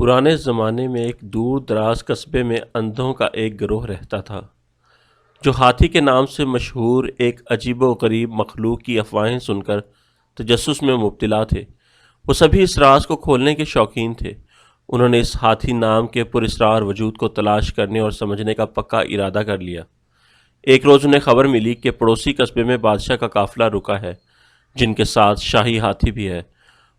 پرانے زمانے میں ایک دور دراز قصبے میں اندھوں کا ایک گروہ رہتا تھا جو ہاتھی کے نام سے مشہور ایک عجیب و غریب مخلوق کی افواہیں سن کر تجسس میں مبتلا تھے۔ وہ سبھی اس راز کو کھولنے کے شوقین تھے۔ انہوں نے اس ہاتھی نام کے پراسرار وجود کو تلاش کرنے اور سمجھنے کا پکا ارادہ کر لیا۔ ایک روز انہیں خبر ملی کہ پڑوسی قصبے میں بادشاہ کا قافلہ رکا ہے جن کے ساتھ شاہی ہاتھی بھی ہے۔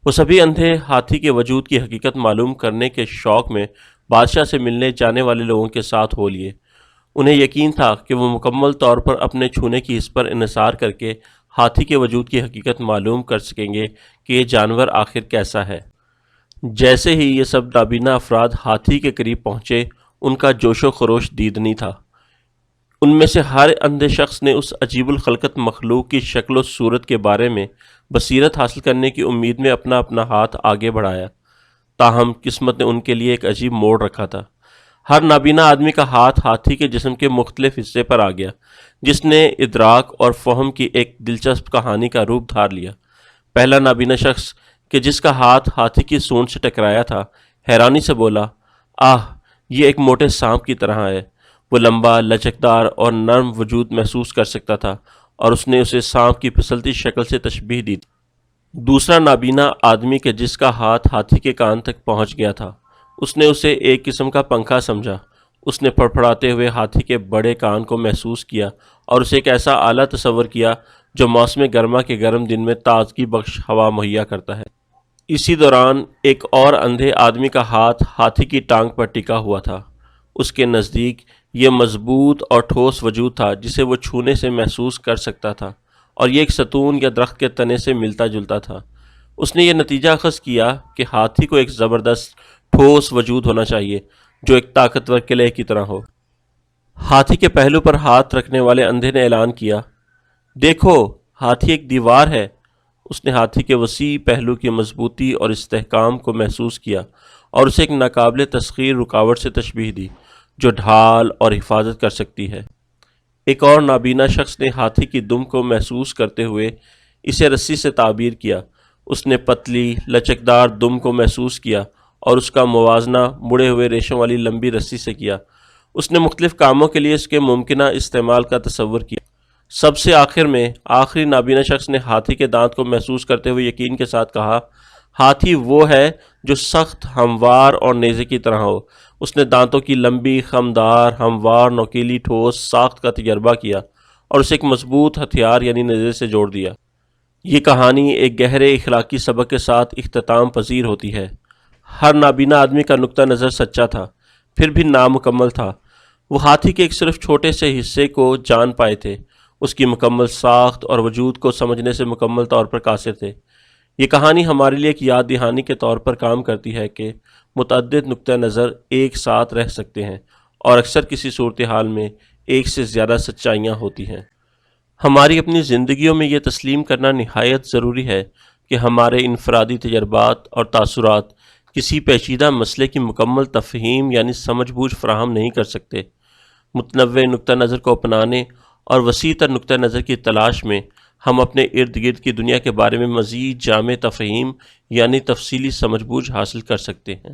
وہ سبھی اندھے ہاتھی کے وجود کی حقیقت معلوم کرنے کے شوق میں بادشاہ سے ملنے جانے والے لوگوں کے ساتھ ہو لیے۔ انہیں یقین تھا کہ وہ مکمل طور پر اپنے چھونے کی حس پر انحصار کر کے ہاتھی کے وجود کی حقیقت معلوم کر سکیں گے کہ یہ جانور آخر کیسا ہے۔ جیسے ہی یہ سب نابینا افراد ہاتھی کے قریب پہنچے، ان کا جوش و خروش دیدنی تھا۔ ان میں سے ہر اندھے شخص نے اس عجیب الخلقت مخلوق کی شکل و صورت کے بارے میں بصیرت حاصل کرنے کی امید میں اپنا اپنا ہاتھ آگے بڑھایا۔ تاہم قسمت نے ان کے لیے ایک عجیب موڑ رکھا تھا۔ ہر نابینا آدمی کا ہاتھ ہاتھی کے جسم کے مختلف حصے پر آ گیا، جس نے ادراک اور فہم کی ایک دلچسپ کہانی کا روپ دھار لیا۔ پہلا نابینا شخص کہ جس کا ہاتھ ہاتھی کی سونڈ سے ٹکرایا تھا، حیرانی سے بولا، آہ، یہ ایک موٹے سانپ کی طرح ہے۔ وہ لمبا، لچکدار اور نرم وجود محسوس کر سکتا تھا اور اس نے اسے سانپ کی پھسلتی شکل سے تشبیہ دی تھی۔ دوسرا نابینا آدمی کہ جس کا ہاتھ ہاتھی کے کان تک پہنچ گیا تھا، اس نے اسے ایک قسم کا پنکھا سمجھا۔ اس نے پھڑپھڑاتے ہوئے ہاتھی کے بڑے کان کو محسوس کیا اور اسے ایک ایسا آلہ تصور کیا جو موسم گرما کے گرم دن میں تازگی بخش ہوا مہیا کرتا ہے۔ اسی دوران ایک اور اندھے آدمی کا ہاتھ ہاتھی کی ٹانگ پر ٹکا ہوا تھا۔ اس کے نزدیک یہ مضبوط اور ٹھوس وجود تھا جسے وہ چھونے سے محسوس کر سکتا تھا، اور یہ ایک ستون یا درخت کے تنے سے ملتا جلتا تھا۔ اس نے یہ نتیجہ اخذ کیا کہ ہاتھی کو ایک زبردست ٹھوس وجود ہونا چاہیے جو ایک طاقتور قلعے کی طرح ہو۔ ہاتھی کے پہلو پر ہاتھ رکھنے والے اندھے نے اعلان کیا، دیکھو، ہاتھی ایک دیوار ہے۔ اس نے ہاتھی کے وسیع پہلو کی مضبوطی اور استحکام کو محسوس کیا اور اسے ایک ناقابل تسخیر رکاوٹ سے تشبیہ دی جو ڈھال اور حفاظت کر سکتی ہے۔ ایک اور نابینا شخص نے ہاتھی کی دم کو محسوس کرتے ہوئے اسے رسی سے تعبیر کیا۔ اس نے پتلی، لچکدار دم کو محسوس کیا اور اس کا موازنہ مڑے ہوئے ریشوں والی لمبی رسی سے کیا۔ اس نے مختلف کاموں کے لیے اس کے ممکنہ استعمال کا تصور کیا۔ سب سے آخر میں آخری نابینا شخص نے ہاتھی کے دانت کو محسوس کرتے ہوئے یقین کے ساتھ کہا، ہاتھی وہ ہے جو سخت، ہموار اور نیزے کی طرح ہو۔ اس نے دانتوں کی لمبی، خمدار، ہموار، نوکیلی، ٹھوس ساخت کا تجربہ کیا اور اسے ایک مضبوط ہتھیار یعنی نیزے سے جوڑ دیا۔ یہ کہانی ایک گہرے اخلاقی سبق کے ساتھ اختتام پذیر ہوتی ہے۔ ہر نابینا آدمی کا نقطہ نظر سچا تھا، پھر بھی نامکمل تھا۔ وہ ہاتھی کے ایک صرف چھوٹے سے حصے کو جان پائے تھے، اس کی مکمل ساخت اور وجود کو سمجھنے سے مکمل طور پر قاصر تھے۔ یہ کہانی ہمارے لیے ایک یاد دہانی کے طور پر کام کرتی ہے کہ متعدد نقطہ نظر ایک ساتھ رہ سکتے ہیں اور اکثر کسی صورتحال میں ایک سے زیادہ سچائیاں ہوتی ہیں۔ ہماری اپنی زندگیوں میں یہ تسلیم کرنا نہایت ضروری ہے کہ ہمارے انفرادی تجربات اور تاثرات کسی پیچیدہ مسئلے کی مکمل تفہیم یعنی سمجھ بوجھ فراہم نہیں کر سکتے۔ متنوع نقطہ نظر کو اپنانے اور وسیع تر نقطہ نظر کی تلاش میں ہم اپنے ارد گرد کی دنیا کے بارے میں مزید جامع تفہیم یعنی تفصیلی سمجھ بوجھ حاصل کر سکتے ہیں۔